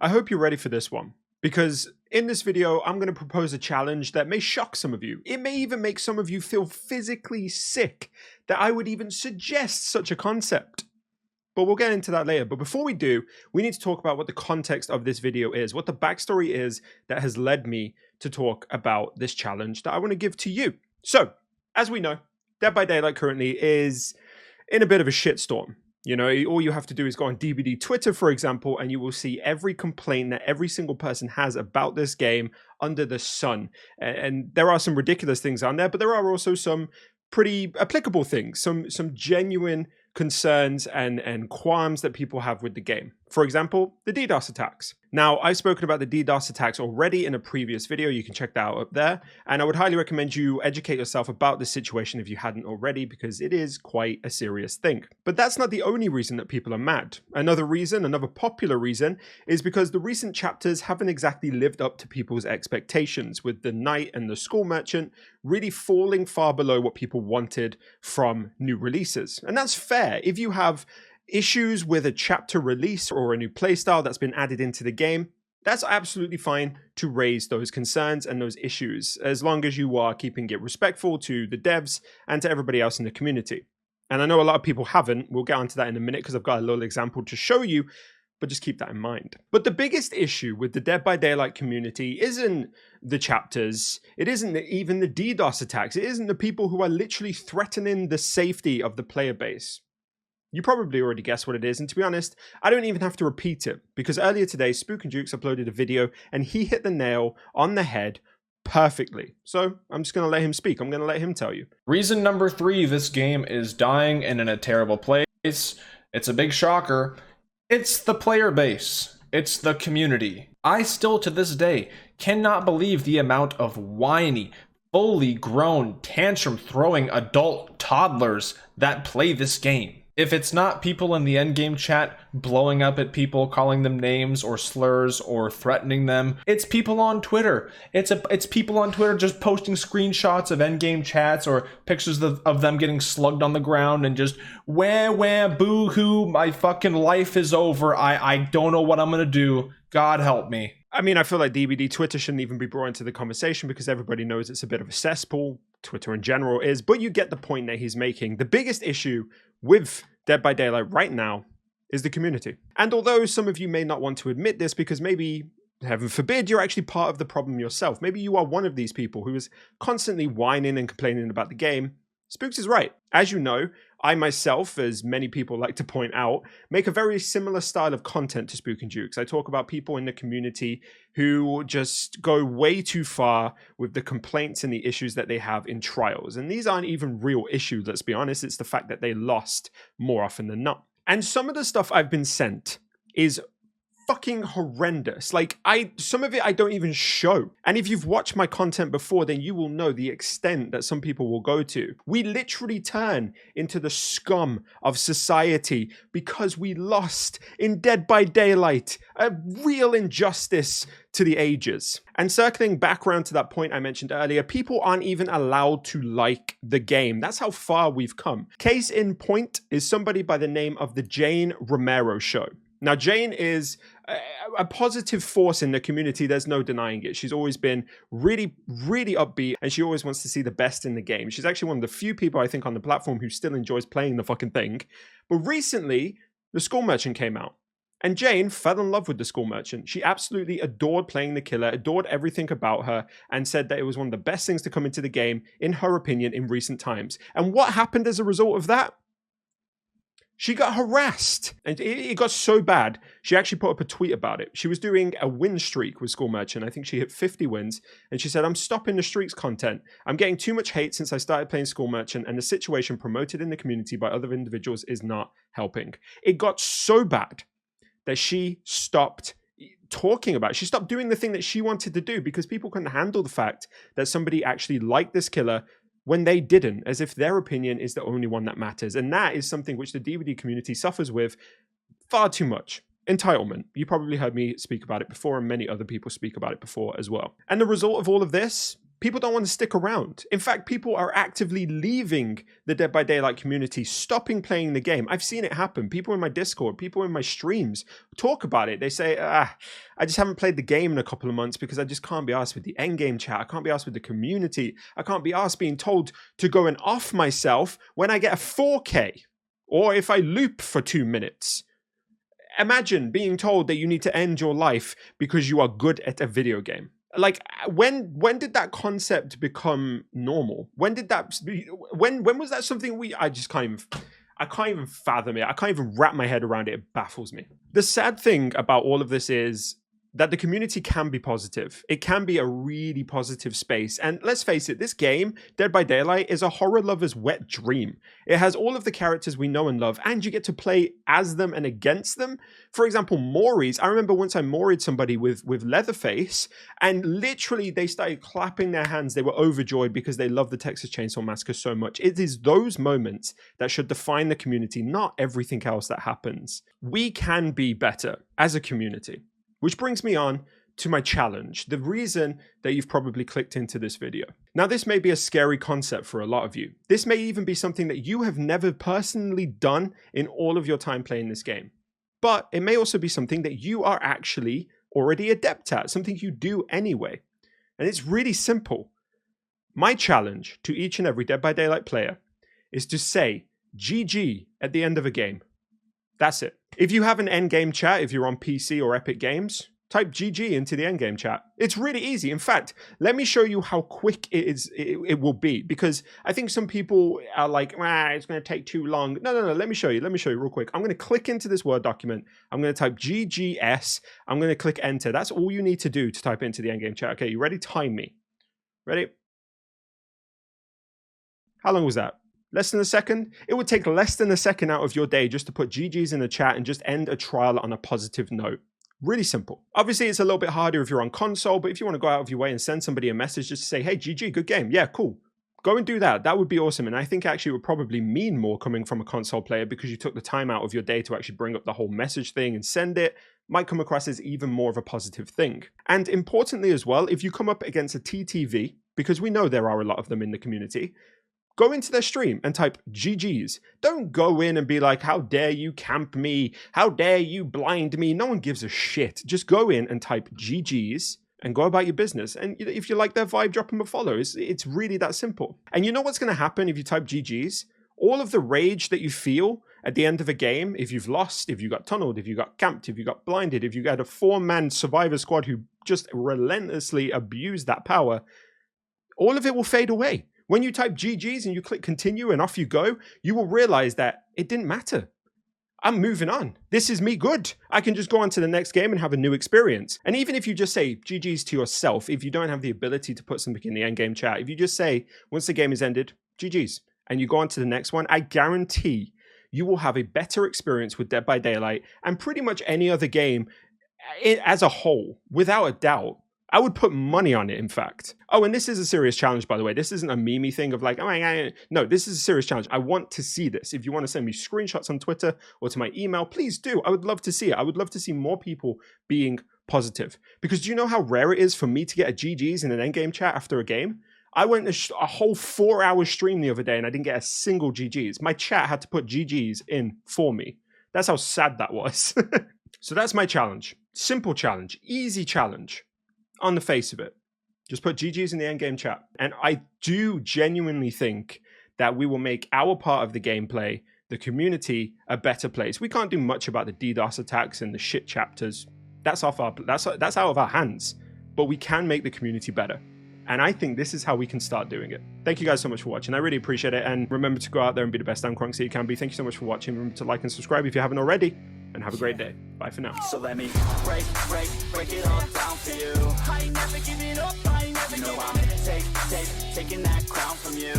I hope you're ready for this one, because in this video, I'm going to propose a challenge that may shock some of you. It may even make some of you feel physically sick that I would even suggest such a concept. But we'll get into that later. But before we do, we need to talk about what the context of this video is, what the backstory is that has led me to talk about this challenge that I want to give to you. So, as we know, Dead by Daylight currently is in a bit of a shitstorm. You know, all you have to do is go on DBD Twitter, for example, and you will see every complaint that every single person has about this game under the sun. And there are some ridiculous things on there, but there are also some pretty applicable things, some genuine concerns and qualms that people have with the game. For example, the DDoS attacks. Now, I've spoken about the DDoS attacks already in a previous video. You can check that out up there. And I would highly recommend you educate yourself about this situation if you hadn't already, because it is quite a serious thing. But that's not the only reason that people are mad. Another reason, another popular reason, is because the recent chapters haven't exactly lived up to people's expectations, with the Knight and the School Merchant really falling far below what people wanted from new releases. And that's fair. If you have issues with a chapter release or a new playstyle that's been added into the game, that's absolutely fine to raise those concerns and those issues, as long as you are keeping it respectful to the devs and to everybody else in the community. And I know a lot of people haven't. We'll get onto that in a minute because I've got a little example to show you, but just keep that in mind. But the biggest issue with the Dead by Daylight community isn't the chapters, it isn't even the DDoS attacks, it isn't the people who are literally threatening the safety of the player base. You probably already guessed what it is, and to be honest, I don't even have to repeat it, because earlier today, Spook and Jukes uploaded a video, and he hit the nail on the head perfectly. So I'm just going to let him speak. I'm going to let him tell you. Reason number 3 this game is dying and in a terrible place. It's a big shocker. It's the player base. It's the community. I still, to this day, cannot believe the amount of whiny, fully grown, tantrum-throwing adult toddlers that play this game. If it's not people in the endgame chat blowing up at people, calling them names or slurs or threatening them, it's people on Twitter. It's people on Twitter just posting screenshots of endgame chats or pictures of them getting slugged on the ground and just wah boo hoo, my fucking life is over. I don't know what I'm gonna do. God help me. I mean, I feel like DBD Twitter shouldn't even be brought into the conversation because everybody knows it's a bit of a cesspool. Twitter in general is, but you get the point that he's making. The biggest issue with Dead by Daylight right now is the community. And although some of you may not want to admit this because maybe, heaven forbid, you're actually part of the problem yourself. Maybe you are one of these people who is constantly whining and complaining about the game. Spooks is right. As you know, I myself, as many people like to point out, make a very similar style of content to Spook and Jukes. I talk about people in the community who just go way too far with the complaints and the issues that they have in trials. And these aren't even real issues, let's be honest. It's the fact that they lost more often than not. And some of the stuff I've been sent is fucking horrendous. Like, some of it I don't even show. And if you've watched my content before, then you will know the extent that some people will go to. We literally turn into the scum of society because we lost in Dead by Daylight, a real injustice to the ages. And circling back around to that point I mentioned earlier, people aren't even allowed to like the game. That's how far we've come. Case in point is somebody by the name of the Jane Romero Show. Now, Jane is a positive force in the community. There's no denying it. She's always been really, really upbeat, and she always wants to see the best in the game. She's actually one of the few people, I think, on the platform who still enjoys playing the fucking thing. But recently, the School Merchant came out, and Jane fell in love with the School Merchant. She absolutely adored playing the killer, adored everything about her, and said that it was one of the best things to come into the game, in her opinion, in recent times. And what happened as a result of that? She got harassed, and it got so bad, she actually put up a tweet about it. She was doing a win streak with School Merchant. I think she hit 50 wins, and she said, "I'm stopping the streaks content. I'm getting too much hate since I started playing School Merchant, and the situation promoted in the community by other individuals is not helping." It got so bad that she stopped talking about it. She stopped doing the thing that she wanted to do because people couldn't handle the fact that somebody actually liked this killer when they didn't, as if their opinion is the only one that matters. And that is something which the DVD community suffers with far too much. Entitlement. You probably heard me speak about it before, and many other people speak about it before as well. And the result of all of this, People don't want to stick around. In fact, people are actively leaving the Dead by Daylight community, stopping playing the game. I've seen it happen. People in my Discord, people in my streams talk about it. They say, I just haven't played the game in a couple of months because I just can't be asked with the endgame chat. I can't be asked with the community. I can't be asked being told to go and off myself when I get a 4K or if I loop for 2 minutes. Imagine being told that you need to end your life because you are good at a video game. Like, when did that concept become normal? When was that something I can't even fathom it. I can't even wrap my head around it. It baffles me. The sad thing about all of this is that the community can be positive. It can be a really positive space. And let's face it, this game, Dead by Daylight, is a horror lover's wet dream. It has all of the characters we know and love, and you get to play as them and against them. For example, Maury's. I remember once I Maury'd somebody with Leatherface, and literally they started clapping their hands. They were overjoyed because they love the Texas Chainsaw Massacre so much. It is those moments that should define the community, not everything else that happens. We can be better as a community. Which brings me on to my challenge, the reason that you've probably clicked into this video. Now, this may be a scary concept for a lot of you. This may even be something that you have never personally done in all of your time playing this game. But it may also be something that you are actually already adept at, something you do anyway. And it's really simple. My challenge to each and every Dead by Daylight player is to say GG at the end of a game. That's it. If you have an endgame chat, if you're on PC or Epic Games, type GG into the endgame chat. It's really easy. In fact, let me show you how quick it will be, because I think some people are like, it's going to take too long. No. Let me show you real quick. I'm going to click into this Word document. I'm going to type GGS. I'm going to click enter. That's all you need to do to type into the endgame chat. Okay, you ready? Time me. Ready? How long was that? Less than a second? It would take less than a second out of your day just to put GG's in the chat and just end a trial on a positive note. Really simple. Obviously, it's a little bit harder if you're on console, but if you want to go out of your way and send somebody a message just to say, hey, GG, good game. Yeah, cool. Go and do that. That would be awesome. And I think actually it would probably mean more coming from a console player because you took the time out of your day to actually bring up the whole message thing and send it. Might come across as even more of a positive thing. And importantly as well, if you come up against a TTV, because we know there are a lot of them in the community, go into their stream and type GG's. Don't go in and be like, how dare you camp me? How dare you blind me? No one gives a shit. Just go in and type GG's and go about your business. And if you like their vibe, drop them a follow. It's really that simple. And you know what's going to happen if you type GG's? All of the rage that you feel at the end of a game, if you've lost, if you got tunneled, if you got camped, if you got blinded, if you had a 4-man survivor squad who just relentlessly abused that power, all of it will fade away. When you type GG's and you click continue and off you go, you will realize that it didn't matter. I'm moving on. This is me good. I can just go on to the next game and have a new experience. And even if you just say GG's to yourself, if you don't have the ability to put something in the endgame chat, if you just say, once the game is ended, GG's, and you go on to the next one, I guarantee you will have a better experience with Dead by Daylight and pretty much any other game as a whole, without a doubt. I would put money on it, in fact. Oh, and this is a serious challenge, by the way. This isn't a meme thing of like, no, this is a serious challenge. I want to see this. If you want to send me screenshots on Twitter or to my email, please do. I would love to see it. I would love to see more people being positive. Because do you know how rare it is for me to get a GG's in an endgame chat after a game? I went a whole 4-hour stream the other day and I didn't get a single GG's. My chat had to put GG's in for me. That's how sad that was. So that's my challenge. Simple challenge. Easy challenge. On the face of it, just put GG's in the endgame chat. And I do genuinely think that we will make our part of the gameplay, the community, a better place. We can't do much about the DDoS attacks and the shit chapters. That's out of our hands. But we can make the community better. And I think this is how we can start doing it. Thank you guys so much for watching. I really appreciate it. And remember to go out there and be the best damn Crunk that you can be. Thank you so much for watching. Remember to like and subscribe if you haven't already. And have a great day. Bye for now. So let me break it all down for you. I ain't never giving up, I ain't never giving up. I'm taking that crown from you.